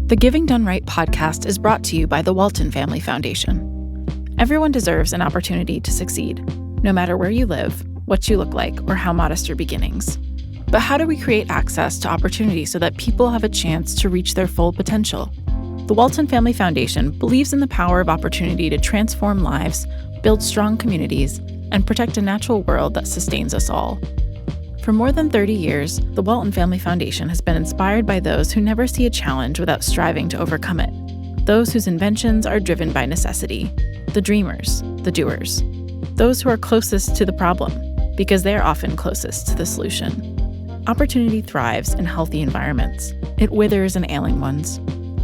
The Giving Done Right podcast is brought to you by the Walton Family Foundation. Everyone deserves an opportunity to succeed, no matter where you live, what you look like, or how modest your beginnings. But how do we create access to opportunity so that people have a chance to reach their full potential? The Walton Family Foundation believes in the power of opportunity to transform lives, build strong communities, and protect a natural world that sustains us all. For more than 30 years, the Walton Family Foundation has been inspired by those who never see a challenge without striving to overcome it. Those whose inventions are driven by necessity. The dreamers, the doers. Those who are closest to the problem, because they are often closest to the solution. Opportunity thrives in healthy environments. It withers in ailing ones.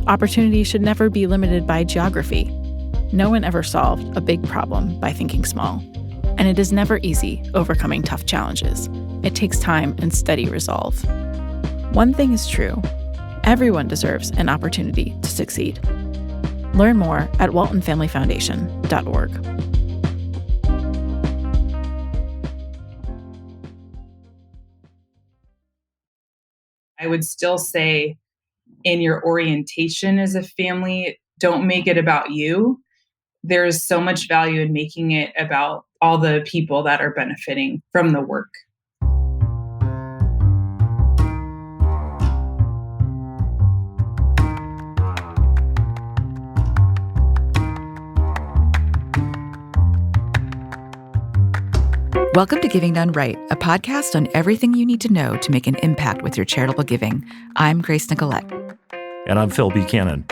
Opportunity should never be limited by geography. No one ever solved a big problem by thinking small. And it is never easy overcoming tough challenges. It takes time and steady resolve. One thing is true. Everyone deserves an opportunity to succeed. Learn more at waltonfamilyfoundation.org. I would still say in your orientation as a family, don't make it about you. There's so much value in making it about all the people that are benefiting from the work. Welcome to Giving Done Right, a podcast on everything you need to know to make an impact with your charitable giving. I'm Grace Nicolette. And I'm Phil Buchanan.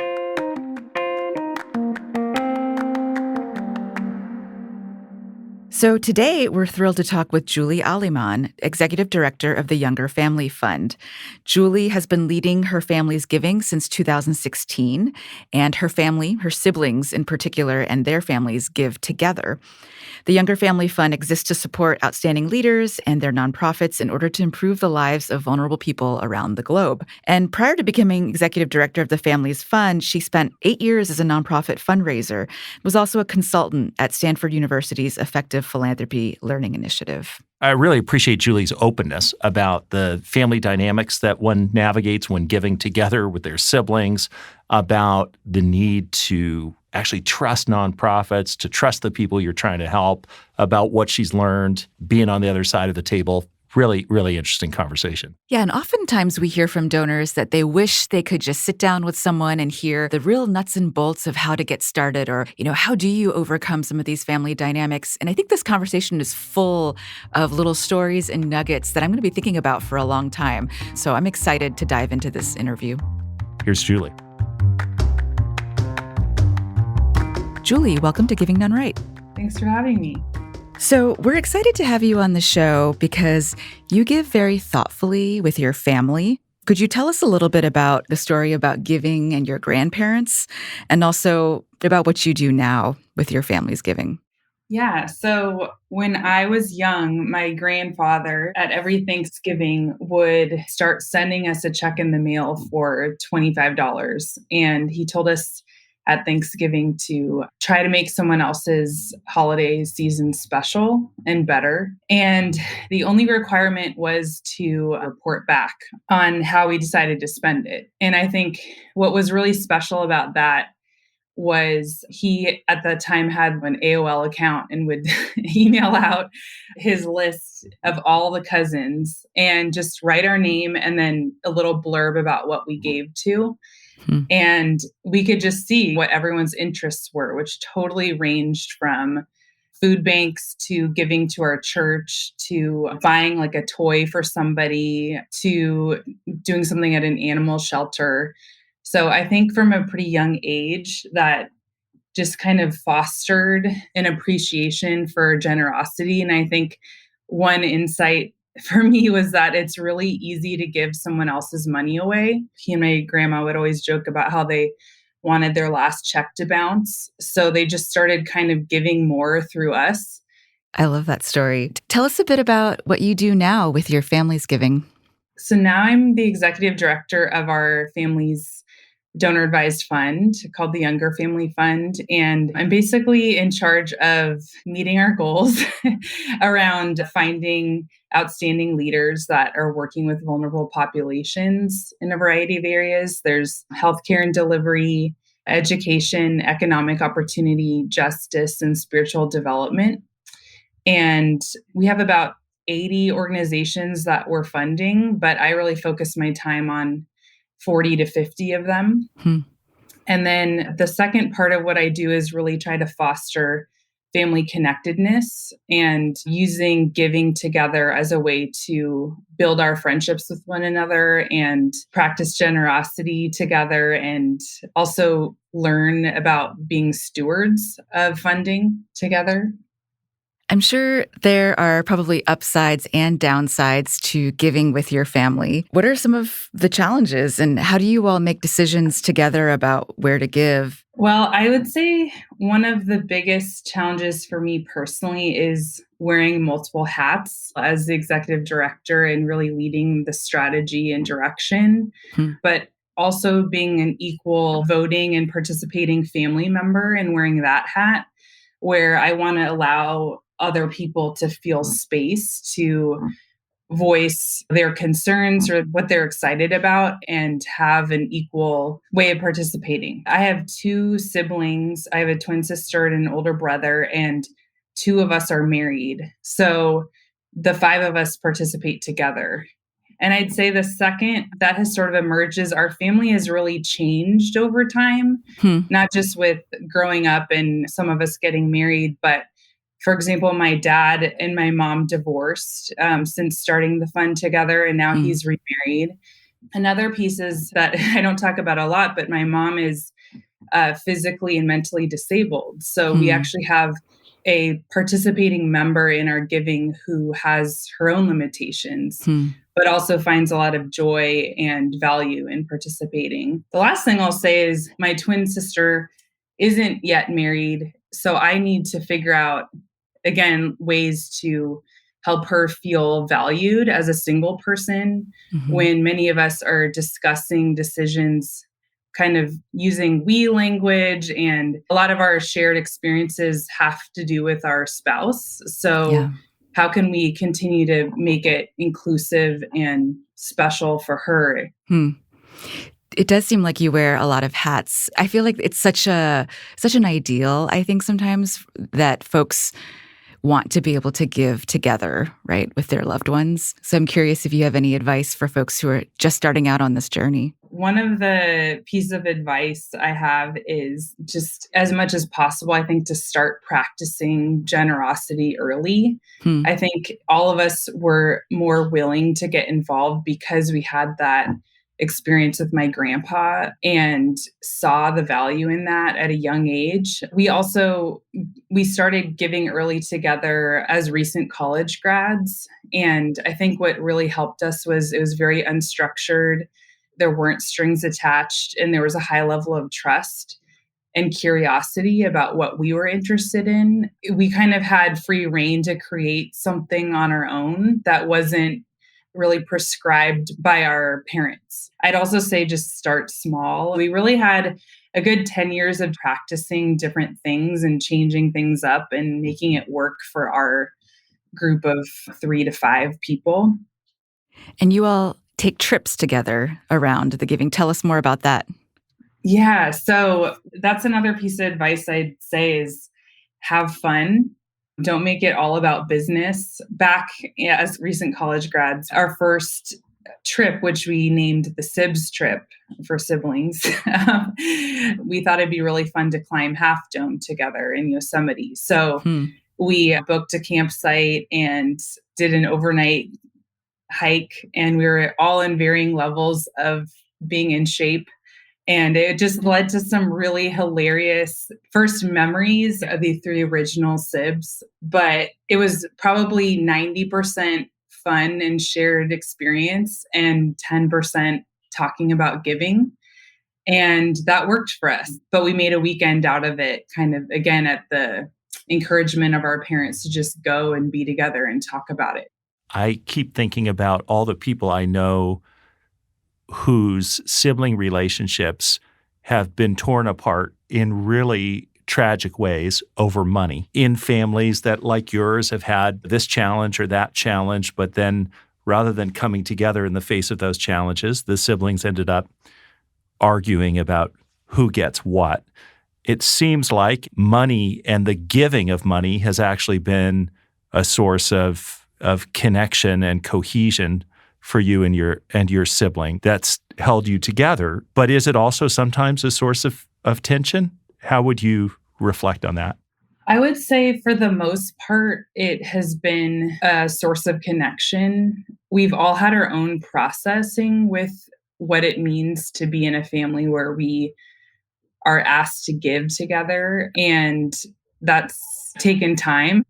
So today, we're thrilled to talk with Julie Aleman, Executive Director of the Younger Family Fund. Julie has been leading her family's giving since 2016, and her family, her siblings in particular, and their families give together. The Younger Family Fund exists to support outstanding leaders and their nonprofits in order to improve the lives of vulnerable people around the globe. And prior to becoming executive director of the family's fund, she spent 8 years as a nonprofit fundraiser, was also a consultant at Stanford University's Effective Philanthropy Learning Initiative. I really appreciate Julie's openness about the family dynamics that one navigates when giving together with their siblings, about the need to actually trust nonprofits, to trust the people you're trying to help, about what she's learned being on the other side of the table. Really, really interesting conversation. Yeah, and oftentimes we hear from donors that they wish they could just sit down with someone and hear the real nuts and bolts of how to get started, or, how do you overcome some of these family dynamics? And I think this conversation is full of little stories and nuggets that I'm going to be thinking about for a long time. So I'm excited to dive into this interview. Here's Julie. Julie, welcome to Giving Done Right. Thanks for having me. So we're excited to have you on the show because you give very thoughtfully with your family. Could you tell us a little bit about the story about giving and your grandparents, and also about what you do now with your family's giving? Yeah. So when I was young, my grandfather at every Thanksgiving would start sending us a check in the mail for $25. And he told us at Thanksgiving to try to make someone else's holiday season special and better. And the only requirement was to report back on how we decided to spend it. And I think what was really special about that was he at that time had an AOL account and would email out his list of all the cousins and just write our name and then a little blurb about what we gave to. And we could just see what everyone's interests were, which totally ranged from food banks to giving to our church, to buying like a toy for somebody, to doing something at an animal shelter. So I think from a pretty young age that just kind of fostered an appreciation for generosity. And I think one insight for me was that it's really easy to give someone else's money away. He and my grandma would always joke about how they wanted their last check to bounce. So they just started kind of giving more through us. I love that story. Tell us a bit about what you do now with your family's giving. So now I'm the executive director of our family's donor advised fund called the Younger Family Fund. And I'm basically in charge of meeting our goals around finding outstanding leaders that are working with vulnerable populations in a variety of areas. There's healthcare and delivery, education, economic opportunity, justice, and spiritual development. And we have about 80 organizations that we're funding, but I really focus my time on 40 to 50 of them. And then the second part of what I do is really try to foster family connectedness and using giving together as a way to build our friendships with one another and practice generosity together and also learn about being stewards of funding together. I'm sure there are probably upsides and downsides to giving with your family. What are some of the challenges, and how do you all make decisions together about where to give? Well, I would say one of the biggest challenges for me personally is wearing multiple hats as the executive director and really leading the strategy and direction, but also being an equal voting and participating family member and wearing that hat, where I want to allow other people to feel space to voice their concerns or what they're excited about and have an equal way of participating. I have two siblings. I have a twin sister and an older brother, and two of us are married. So the five of us participate together. And I'd say the second that has sort of emerged is our family has really changed over time, not just with growing up and some of us getting married, but for example, my dad and my mom divorced since starting the fund together, and now he's remarried. Another piece is that I don't talk about a lot, but my mom is physically and mentally disabled. So we actually have a participating member in our giving who has her own limitations, but also finds a lot of joy and value in participating. The last thing I'll say is my twin sister isn't yet married. So I need to figure out, again, ways to help her feel valued as a single person when many of us are discussing decisions kind of using we language, and a lot of our shared experiences have to do with our spouse. So how can we continue to make it inclusive and special for her? It does seem like you wear a lot of hats. I feel like it's such an ideal, I think sometimes, that folks want to be able to give together, right, with their loved ones. So I'm curious if you have any advice for folks who are just starting out on this journey. One of the pieces of advice I have is just as much as possible, I think, to start practicing generosity early. I think all of us were more willing to get involved because we had that experience with my grandpa and saw the value in that at a young age. We started giving early together as recent college grads. And I think what really helped us was it was very unstructured. There weren't strings attached, and there was a high level of trust and curiosity about what we were interested in. We kind of had free rein to create something on our own that wasn't really prescribed by our parents. I'd also say just start small. We really had a good 10 years of practicing different things and changing things up and making it work for our group of 3 to 5 people. And you all take trips together around the giving. Tell us more about that. Yeah, so that's another piece of advice I'd say is have fun. Don't make it all about business. Back as recent college grads, our first trip, which we named the SIBS trip for siblings, we thought it'd be really fun to climb Half Dome together in Yosemite. So we booked a campsite and did an overnight hike, and we were all in varying levels of being in shape. And it just led to some really hilarious first memories of the 3 original SIBs. But it was probably 90% fun and shared experience and 10% talking about giving. And that worked for us. But we made a weekend out of it, kind of, again, at the encouragement of our parents to just go and be together and talk about it. I keep thinking about all the people I know whose sibling relationships have been torn apart in really tragic ways over money in families that, like yours, have had this challenge or that challenge, but then rather than coming together in the face of those challenges, the siblings ended up arguing about who gets what. It seems like money and the giving of money has actually been a source of connection and cohesion for you and your sibling that's held you together. But is it also sometimes a source of tension? How would you reflect on that? I would say for the most part, it has been a source of connection. We've all had our own processing with what it means to be in a family where we are asked to give together, and that's taken time.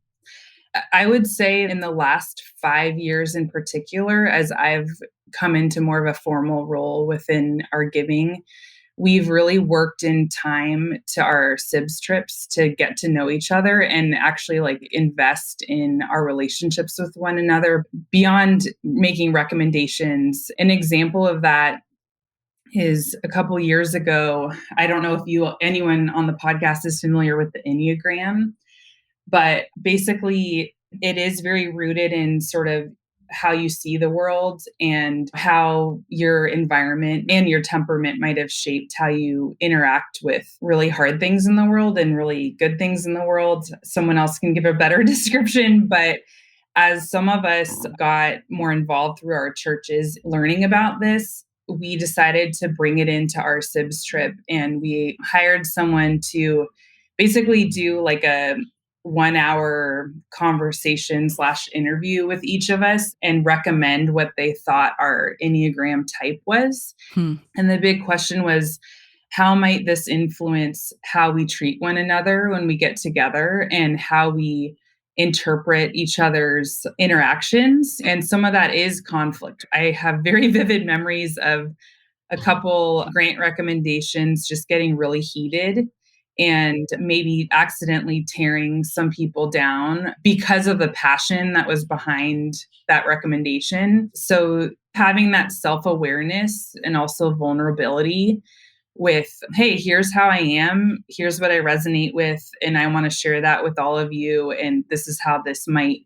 I would say in the last 5 years in particular, as I've come into more of a formal role within our giving, we've really worked in time to our SIBS trips to get to know each other and actually like invest in our relationships with one another beyond making recommendations. An example of that is a couple years ago. I don't know if anyone on the podcast is familiar with the Enneagram, but basically it is very rooted in sort of how you see the world and how your environment and your temperament might have shaped how you interact with really hard things in the world and really good things in the world. Someone else can give a better description, but as some of us got more involved through our churches learning about this, we decided to bring it into our SIBS trip, and we hired someone to basically do like a 1-hour conversation / interview with each of us and recommend what they thought our Enneagram type was. And the big question was, how might this influence how we treat one another when we get together and how we interpret each other's interactions? And some of that is conflict. I have very vivid memories of a couple grant recommendations just getting really heated and maybe accidentally tearing some people down because of the passion that was behind that recommendation. So having that self-awareness and also vulnerability with, hey, here's how I am, here's what I resonate with, and I want to share that with all of you, and this is how this might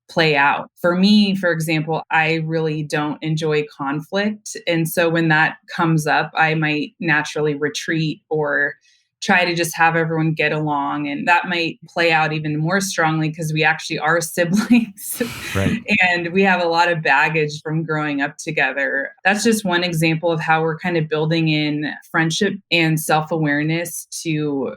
play out. For me, for example, I really don't enjoy conflict. And so when that comes up, I might naturally retreat or try to just have everyone get along. And that might play out even more strongly because we actually are siblings. Right. And we have a lot of baggage from growing up together. That's just one example of how we're kind of building in friendship and self-awareness to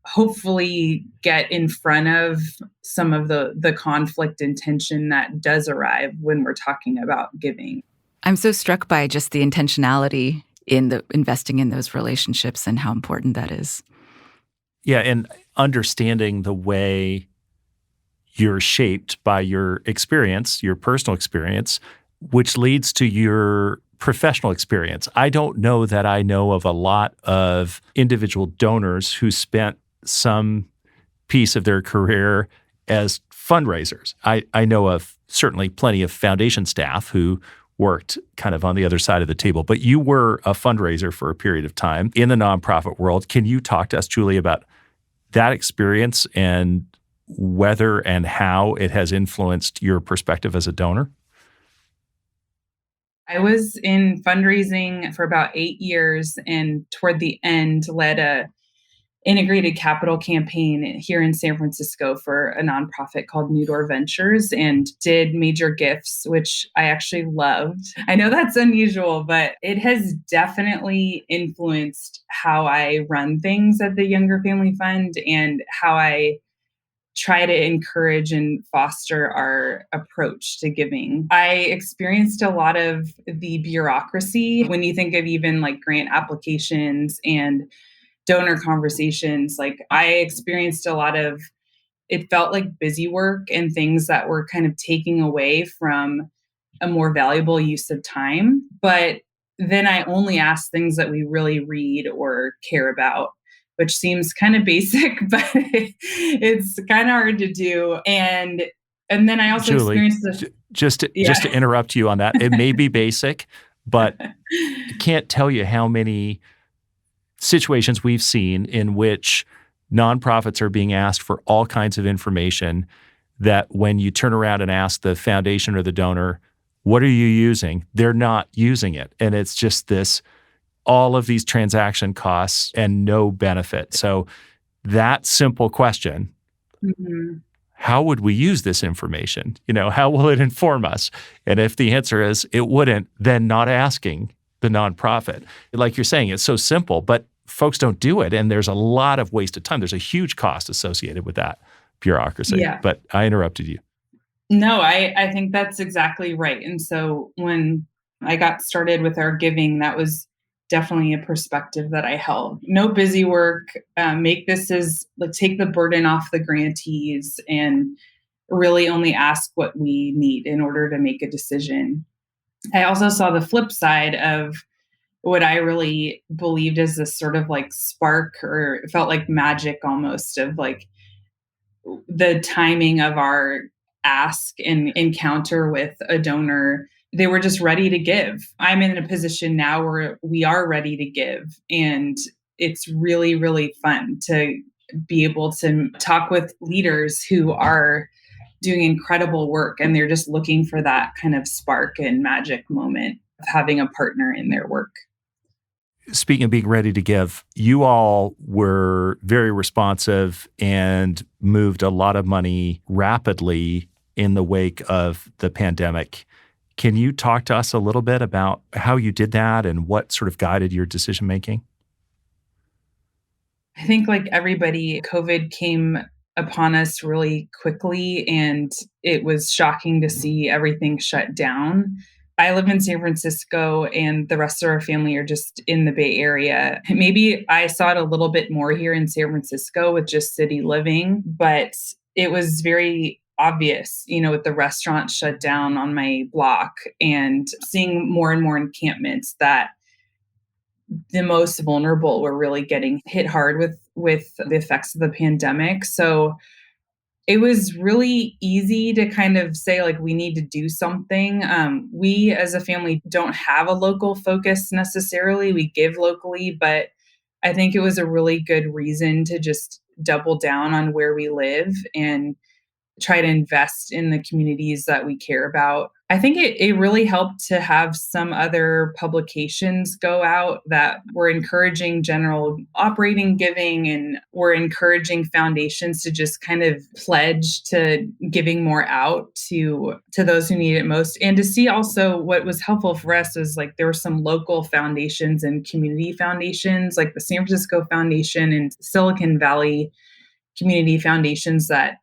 hopefully get in front of some of the conflict and tension that does arrive when we're talking about giving. I'm so struck by just the intentionality in the investing in those relationships and how important that is. Yeah, and understanding the way you're shaped by your experience, your personal experience, which leads to your professional experience. I don't know that I know of a lot of individual donors who spent some piece of their career as fundraisers. I know of certainly plenty of foundation staff who worked kind of on the other side of the table, but you were a fundraiser for a period of time in the nonprofit world. Can you talk to us, Julie, about that experience and whether and how it has influenced your perspective as a donor? I was in fundraising for about 8 years and toward the end led a integrated capital campaign here in San Francisco for a nonprofit called New Door Ventures and did major gifts, which I actually loved. I know that's unusual, but it has definitely influenced how I run things at the Younger Family Fund and how I try to encourage and foster our approach to giving. I experienced a lot of the bureaucracy when you think of even like grant applications and donor conversations. Like I experienced a lot of, it felt like busy work and things that were kind of taking away from a more valuable use of time. But then I only ask things that we really read or care about, which seems kind of basic, but it's kind of hard to do. And then I also Julie, experienced just to interrupt you on that, it may be basic, but I can't tell you how many situations we've seen in which nonprofits are being asked for all kinds of information that when you turn around and ask the foundation or the donor, what are you using? They're not using it. And it's just all of these transaction costs and no benefit. So that simple question, how would we use this information? How will it inform us? And if the answer is it wouldn't, then not asking the nonprofit. Like you're saying, it's so simple, but folks don't do it. And there's a lot of wasted time. There's a huge cost associated with that bureaucracy. Yeah. But I interrupted you. No, I think that's exactly right. And so when I got started with our giving, that was definitely a perspective that I held. No busy work, make this as take the burden off the grantees and really only ask what we need in order to make a decision. I also saw the flip side of what I really believed is this sort of spark, or it felt like magic almost, of the timing of our ask and encounter with a donor. They were just ready to give. I'm in a position now where we are ready to give. And it's really, really fun to be able to talk with leaders who are doing incredible work, and they're just looking for that kind of spark and magic moment of having a partner in their work. Speaking of being ready to give, you all were very responsive and moved a lot of money rapidly in the wake of the pandemic. Can you talk to us a little bit about how you did that and what sort of guided your decision making? I think like everybody, COVID came upon us really quickly, and it was shocking to see everything shut down. I live in San Francisco, and the rest of our family are just in the Bay Area. Maybe I saw it a little bit more here in San Francisco with just city living, but it was very obvious, with the restaurants shut down on my block and seeing more and more encampments, that the most vulnerable were really getting hit hard with the effects of the pandemic. So it was really easy to kind of say, we need to do something. We as a family don't have a local focus necessarily. We give locally, but I think it was a really good reason to just double down on where we live and try to invest in the communities that we care about. I think it really helped to have some other publications go out that were encouraging general operating giving, and were encouraging foundations to just kind of pledge to giving more out to those who need it most. And to see also what was helpful for us was there were some local foundations and community foundations, like the San Francisco Foundation and Silicon Valley community foundations, that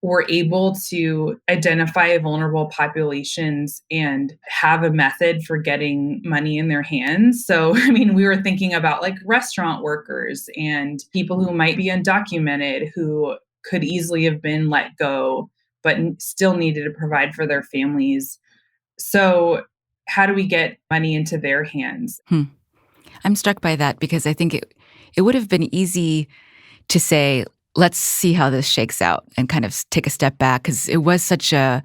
were able to identify vulnerable populations and have a method for getting money in their hands. So, we were thinking about restaurant workers and people who might be undocumented, who could easily have been let go, but still needed to provide for their families. So how do we get money into their hands? I'm struck by that because I think it would have been easy to say, let's see how this shakes out and kind of take a step back, because it was such a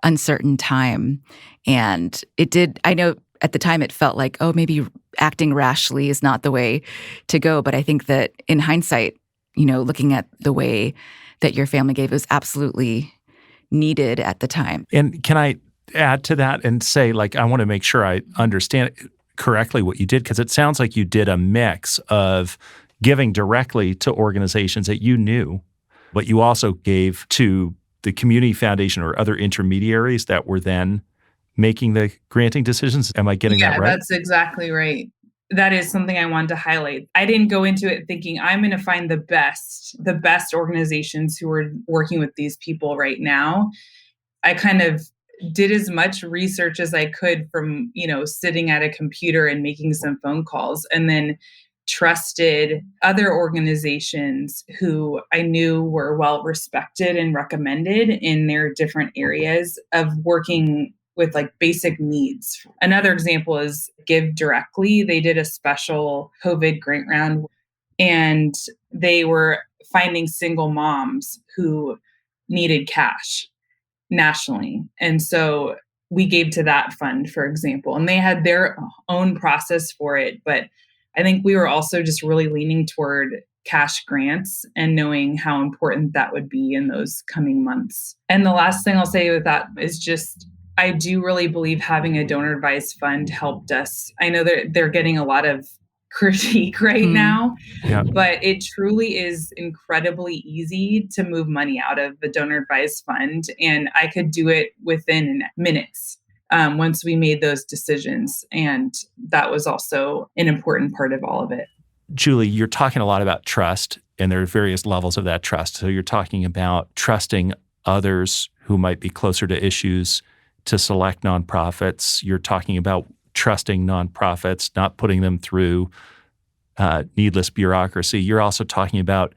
uncertain time. And it did, I know at the time it felt like, maybe acting rashly is not the way to go. But I think that in hindsight, looking at the way that your family gave, was absolutely needed at the time. And can I add to that and say, I want to make sure I understand correctly what you did, because it sounds like you did a mix of giving directly to organizations that you knew, but you also gave to the community foundation or other intermediaries that were then making the granting decisions. Am I getting that right? Yeah, that's exactly right. That is something I wanted to highlight. I didn't go into it thinking I'm going to find the best organizations who are working with these people right now. I kind of did as much research as I could from, sitting at a computer and making some phone calls, and then trusted other organizations who I knew were well respected and recommended in their different areas of working with basic needs. Another example is Give Directly. They did a special COVID grant round, and they were finding single moms who needed cash nationally. And so we gave to that fund, for example, and they had their own process for it, but I think we were also just really leaning toward cash grants and knowing how important that would be in those coming months. And the last thing I'll say with that is just, I do really believe having a donor advised fund helped us. I know that they're getting a lot of critique right now, Yeah. but it truly is incredibly easy to move money out of the donor advised fund. And I could do it within minutes once we made those decisions. And that was also an important part of all of it. Julie, you're talking a lot about trust, and there are various levels of that trust. So you're talking about trusting others who might be closer to issues to select nonprofits. You're talking about trusting nonprofits, not putting them through needless bureaucracy. You're also talking about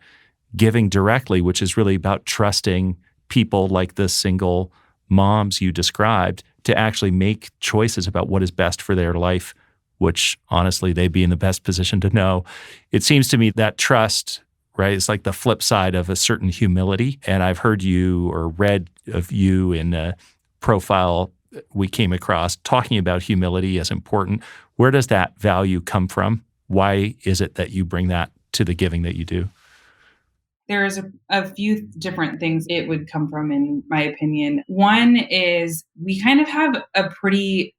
giving directly, which is really about trusting people like the single moms you described to actually make choices about what is best for their life, which honestly, they'd be in the best position to know. It seems to me that trust, right, is like the flip side of a certain humility. And I've heard you or read of you in a profile we came across talking about humility as important. Where does that value come from? Why is it that you bring that to the giving that you do? There's a few different things it would come from, in my opinion. One is we kind of have a pretty,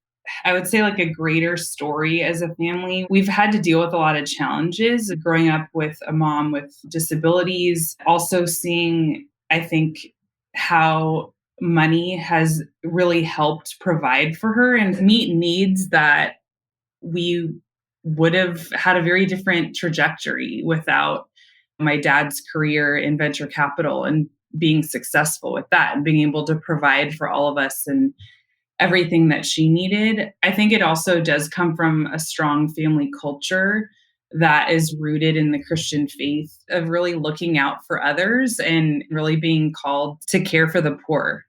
I would say, like a greater story as a family. We've had to deal with a lot of challenges growing up with a mom with disabilities, also seeing, I think, how money has really helped provide for her and meet needs that we would have had a very different trajectory without my dad's career in venture capital and being successful with that and being able to provide for all of us and everything that she needed. I think it also does come from a strong family culture that is rooted in the Christian faith of really looking out for others and really being called to care for the poor.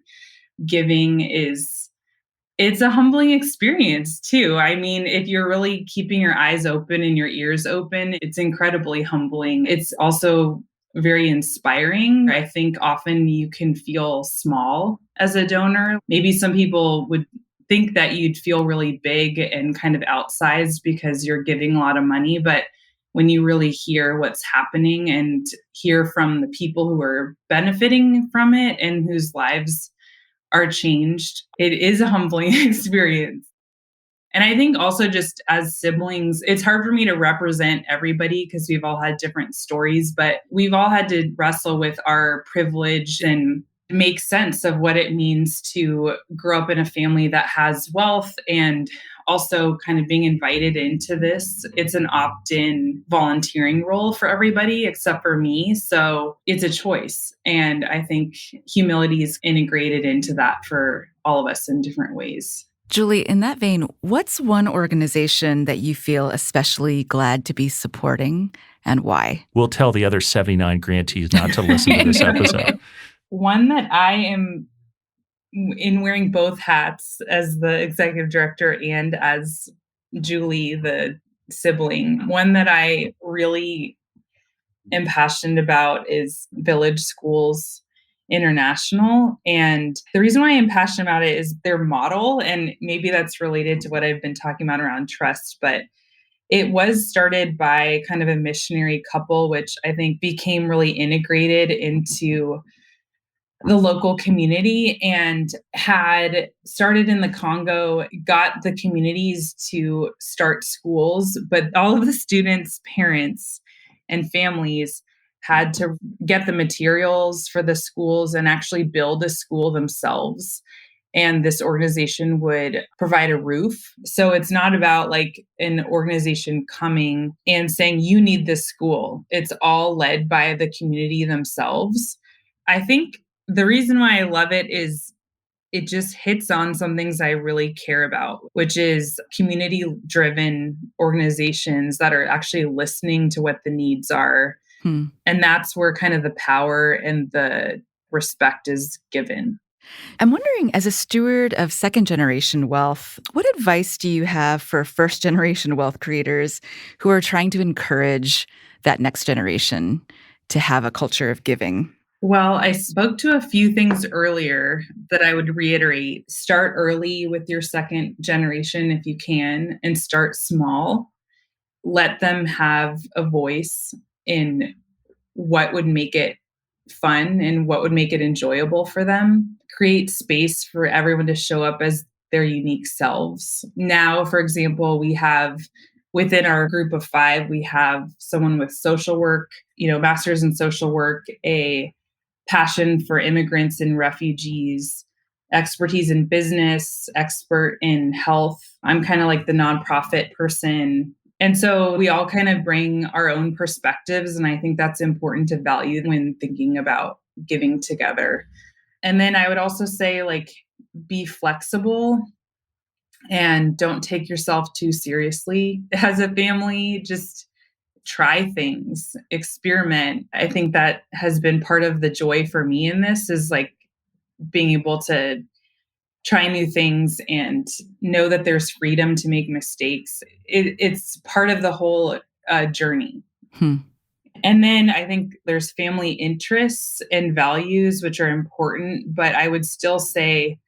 Giving it's a humbling experience too. I mean, if you're really keeping your eyes open and your ears open, it's incredibly humbling. It's also very inspiring. I think often you can feel small as a donor. Maybe some people would think that you'd feel really big and kind of outsized because you're giving a lot of money. But when you really hear what's happening and hear from the people who are benefiting from it and whose lives are changed, it is a humbling experience. And I think also just as siblings, it's hard for me to represent everybody because we've all had different stories, but we've all had to wrestle with our privilege and make sense of what it means to grow up in a family that has wealth and also kind of being invited into this. It's an opt-in volunteering role for everybody except for me. So it's a choice. And I think humility is integrated into that for all of us in different ways. Julie, in that vein, what's one organization that you feel especially glad to be supporting and why? We'll tell the other 79 grantees not to listen to this episode. One that I am in wearing both hats as the executive director and as Julie, the sibling, one that I really am passionate about is Village Schools International. And the reason why I'm passionate about it is their model. And maybe that's related to what I've been talking about around trust, but it was started by kind of a missionary couple, which I think became really integrated into the local community and had started in the Congo, got the communities to start schools, but all of the students' parents and families had to get the materials for the schools and actually build a school themselves. And this organization would provide a roof. So it's not about like an organization coming and saying, you need this school. It's all led by the community themselves. I think the reason why I love it is it just hits on some things I really care about, which is community-driven organizations that are actually listening to what the needs are. And that's where kind of the power and the respect is given. I'm wondering, as a steward of second-generation wealth, what advice do you have for first-generation wealth creators who are trying to encourage that next generation to have a culture of giving? Well, I spoke to a few things earlier that I would reiterate. Start early with your second generation if you can, and start small. let them have a voice in what would make it fun and what would make it enjoyable for them. Create space for everyone to show up as their unique selves. Now, for example, we have within our group of 5, we have someone with social work, master's in social work, a passion for immigrants and refugees, expertise in business, expert in health. I'm kind of like the nonprofit person. And so we all kind of bring our own perspectives. And I think that's important to value when thinking about giving together. And then I would also say, be flexible and don't take yourself too seriously as a family. Just try things, experiment. I think that has been part of the joy for me in this, is being able to try new things and know that there's freedom to make mistakes. It's part of the whole journey. And then I think there's family interests and values, which are important, but I would still say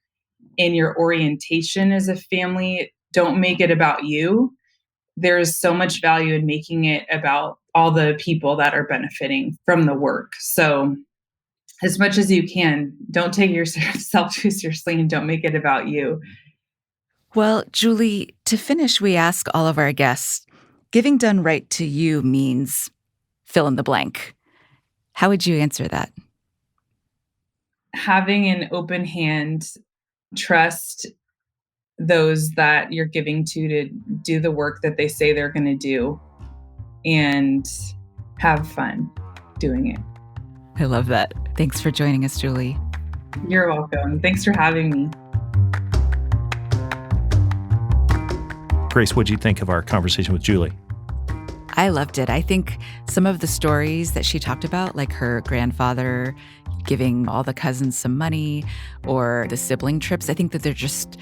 in your orientation as a family, don't make it about you. There's so much value in making it about all the people that are benefiting from the work. So as much as you can, don't take yourself too seriously and don't make it about you. Well, Julie, to finish, we ask all of our guests, giving done right to you means fill in the blank. How would you answer that? Having an open hand, trust those that you're giving to do the work that they say they're going to do, and have fun doing it. I love that. Thanks for joining us, Julie. You're welcome. Thanks for having me. Grace, what'd you think of our conversation with Julie? I loved it. I think some of the stories that she talked about, like her grandfather giving all the cousins some money, or the sibling trips, I think that they just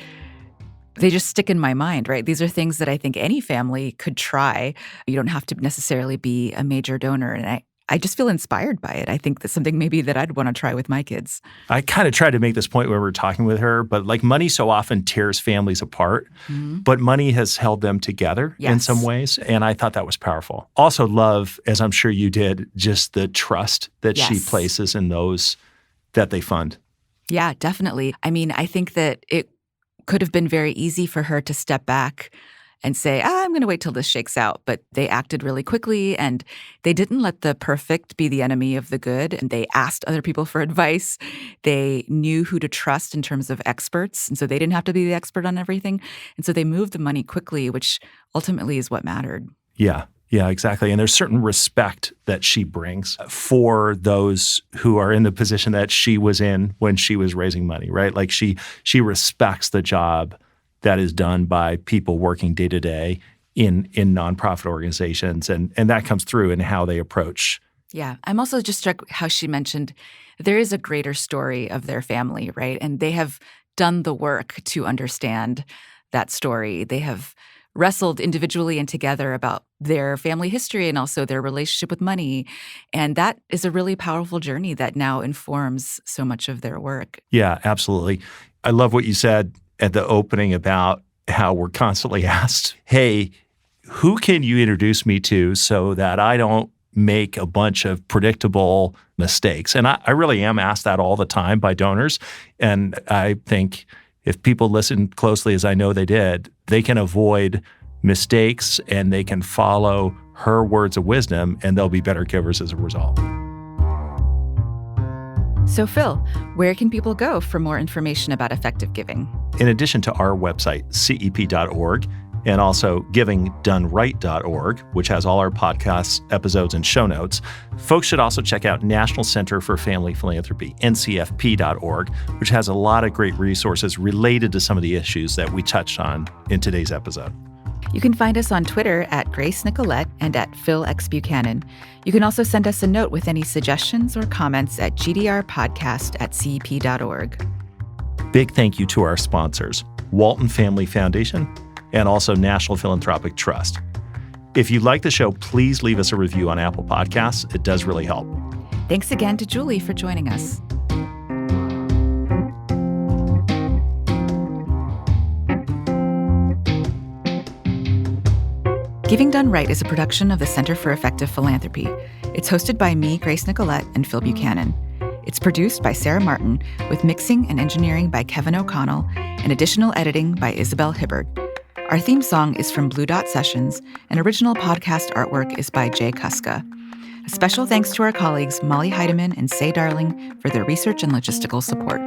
stick in my mind, right? These are things that I think any family could try. You don't have to necessarily be a major donor. And I just feel inspired by it. I think that's something maybe that I'd want to try with my kids. I kind of tried to make this point when we were talking with her, but money so often tears families apart, but money has held them together in some ways. And I thought that was powerful. Also love, as I'm sure you did, just the trust that she places in those that they fund. Yeah, definitely. I mean, I think that it could have been very easy for her to step back and say, I'm going to wait till this shakes out. But they acted really quickly, and they didn't let the perfect be the enemy of the good. And they asked other people for advice. They knew who to trust in terms of experts. And so they didn't have to be the expert on everything. And so they moved the money quickly, which ultimately is what mattered. Yeah, exactly. And there's certain respect that she brings for those who are in the position that she was in when she was raising money, right? She respects the job that is done by people working day to day in nonprofit organizations. And that comes through in how they approach. Yeah. I'm also just struck how she mentioned there is a greater story of their family, right? And they have done the work to understand that story. They have wrestled individually and together about their family history and also their relationship with money. And that is a really powerful journey that now informs so much of their work. Yeah, absolutely. I love what you said at the opening about how we're constantly asked, hey, who can you introduce me to so that I don't make a bunch of predictable mistakes? And I really am asked that all the time by donors. And I think if people listen closely, as I know they did, they can avoid mistakes and they can follow her words of wisdom, and they'll be better givers as a result. So Phil, where can people go for more information about effective giving? In addition to our website, cep.org, and also givingdoneright.org, which has all our podcasts, episodes, and show notes, folks should also check out National Center for Family Philanthropy, ncfp.org, which has a lot of great resources related to some of the issues that we touched on in today's episode. You can find us on Twitter at Grace Nicolette and at Phil X. Buchanan. You can also send us a note with any suggestions or comments at gdrpodcast@cep.org. Big thank you to our sponsors, Walton Family Foundation and also National Philanthropic Trust. If you like the show, please leave us a review on Apple Podcasts. It does really help. Thanks again to Julie for joining us. Giving Done Right is a production of the Center for Effective Philanthropy. It's hosted by me, Grace Nicolette, and Phil Buchanan. It's produced by Sarah Martin, with mixing and engineering by Kevin O'Connell, and additional editing by Isabel Hibbard. Our theme song is from Blue Dot Sessions, and original podcast artwork is by Jay Kuska. A special thanks to our colleagues Molly Heidemann and Say Darling for their research and logistical support.